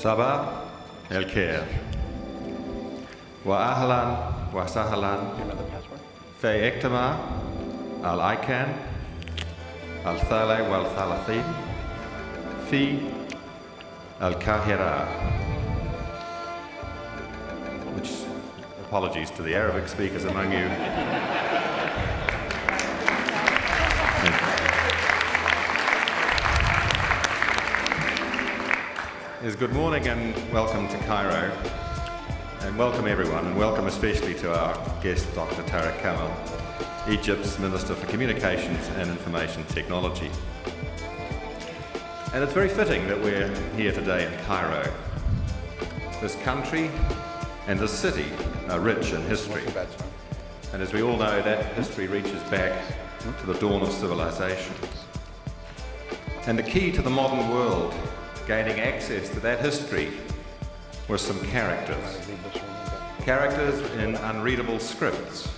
صباح الخير وأهلا وسهلا في اجتماع الICANN ال33 في القاهرة. Which, apologies to the Arabic speakers among you. Is good morning and welcome to Cairo, and welcome everyone, and welcome especially to our guest Dr. Tariq Kamal, Egypt's Minister for Communications and Information Technology. And it's very fitting that we're here today in Cairo. This country and this city are rich in history, and as we all know, that history reaches back to the dawn of civilization. And the key to the modern world gaining access to that history were some characters. Characters in unreadable scripts,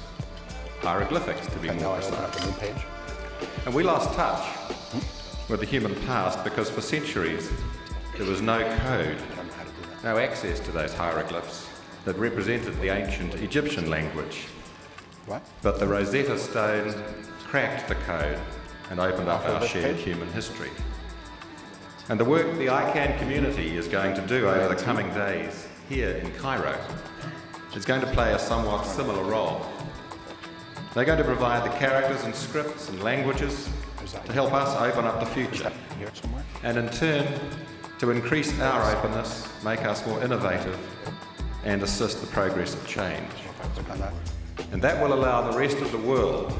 hieroglyphics to be more precise. And we lost touch with the human past because for centuries there was no code, no access to those hieroglyphs that represented the ancient Egyptian language. But the Rosetta Stone cracked the code and opened up our shared human history. And the work the ICANN community is going to do over the coming days here in Cairo is going to play a somewhat similar role. They're going to provide the characters and scripts and languages to help us open up the future, and in turn to increase our openness, make us more innovative, and assist the progress of change. And that will allow the rest of the world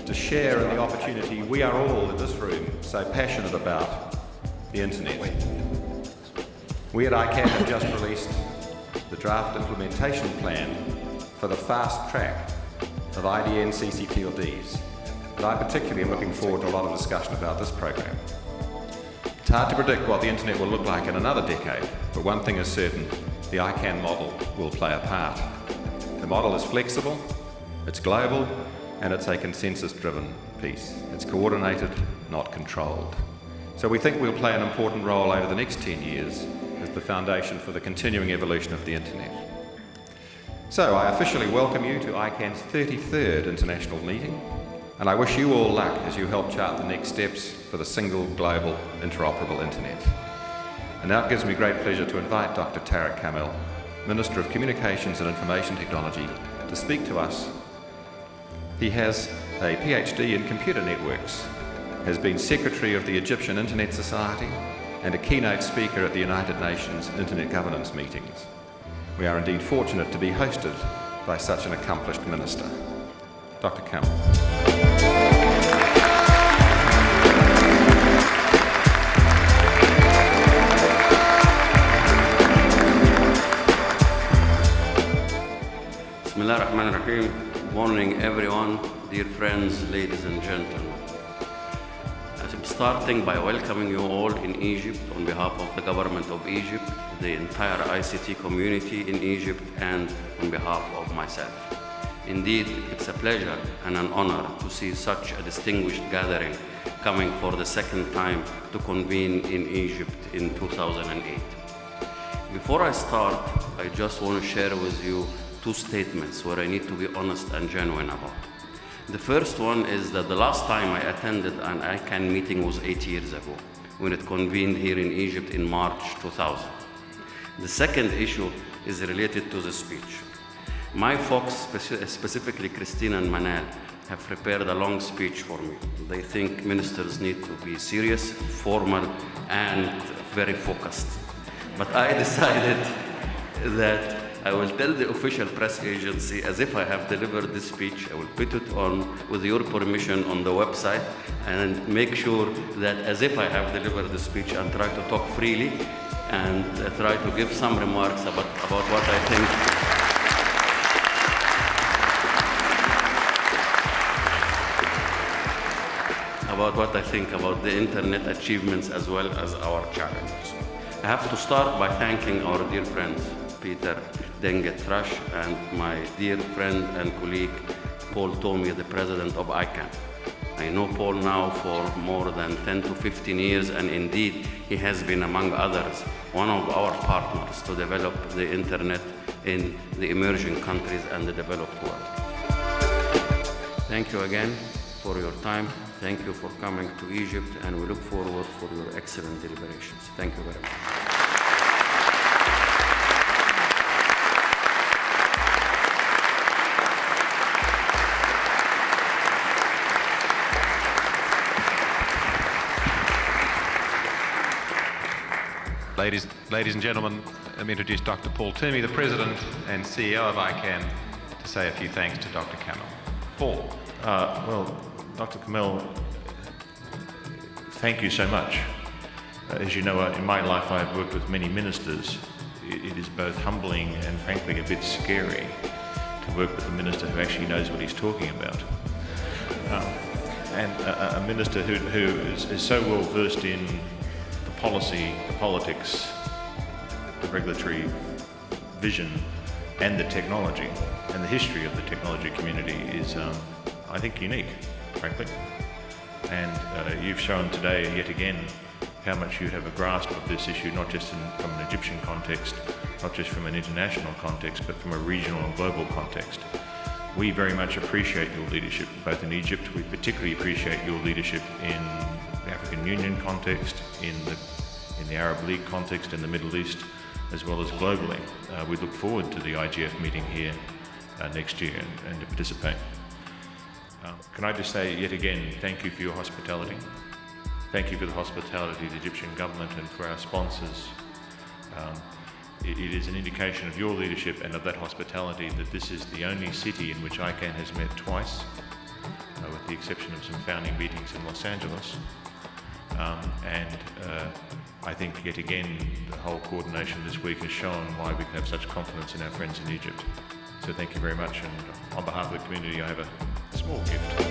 to share in the opportunity we are all in this room so passionate about, the internet. We at ICANN have just released the draft implementation plan for the fast track of IDN CCTLDs, and I particularly am looking forward to a lot of discussion about this program. It's hard to predict what the internet will look like in another decade, but one thing is certain, the ICANN model will play a part. The model is flexible, it's global, and it's a consensus-driven piece. It's coordinated, not controlled. So we think we'll play an important role over the next 10 years as the foundation for the continuing evolution of the internet. So I officially welcome you to ICANN's 33rd international meeting, and I wish you all luck as you help chart the next steps for the single global interoperable internet. And now it gives me great pleasure to invite Dr. Tariq Kamal, Minister of Communications and Information Technology, to speak to us. He has a PhD in computer networks, has been Secretary of the Egyptian Internet Society, and a keynote speaker at the United Nations Internet Governance meetings. We are indeed fortunate to be hosted by such an accomplished minister. Dr. Kamal. Bismillah ar-Rahman ar-Rahim. Morning everyone, dear friends, ladies and gentlemen. I'm starting by welcoming you all in Egypt on behalf of the government of Egypt, the entire ICT community in Egypt, and on behalf of myself. Indeed, it's a pleasure and an honor to see such a distinguished gathering coming for the second time to convene in Egypt in 2008. Before I start, I just want to share with you two statements where I need to be honest and genuine about. The first one is that the last time I attended an ICANN meeting was 8 years ago, when it convened here in Egypt in March 2000. The second issue is related to the speech. My folks, specifically Christina and Manal, have prepared a long speech for me. They think ministers need to be serious, formal, and very focused. But I decided that I will tell the official press agency as if I have delivered this speech. I will put it on, with your permission, on the website and make sure that as if I have delivered the speech and try to talk freely and try to give some remarks about what I think about the internet achievements as well as our challenges. I have to start by thanking our dear friends, Peter Denget-Trash, and my dear friend and colleague, Paul Tomey, the president of ICANN. I know Paul now for more than 10 to 15 years, and indeed he has been, among others, one of our partners to develop the internet in the emerging countries and the developed world. Thank you again for your time. Thank you for coming to Egypt, and we look forward for your excellent deliberations. Thank you very much. Ladies and gentlemen, let me introduce Dr. Paul Toomey, the President and CEO of ICANN, to say a few thanks to Dr. Kamel. Paul. Well, Dr. Kamel, thank you so much. As you know, in my life I've worked with many ministers. It is both humbling and frankly a bit scary to work with a minister who actually knows what he's talking about. And a minister who is so well versed in the policy, the politics, the regulatory vision and the technology and the history of the technology community is, I think, unique, frankly. And you've shown today yet again how much you have a grasp of this issue, not just from an Egyptian context, not just from an international context, but from a regional and global context. We very much appreciate your leadership, both in Egypt. We particularly appreciate your leadership in the African Union context, in the Arab League context, in the Middle East, as well as globally. We look forward to the IGF meeting here next year and to participate. Can I just say yet again, thank you for your hospitality. Thank you for the hospitality of the Egyptian government and for our sponsors. It is an indication of your leadership and of that hospitality that this is the only city in which ICANN has met twice, with the exception of some founding meetings in Los Angeles. I think yet again the whole coordination this week has shown why we can have such confidence in our friends in Egypt. So thank you very much, and on behalf of the community I have a small gift.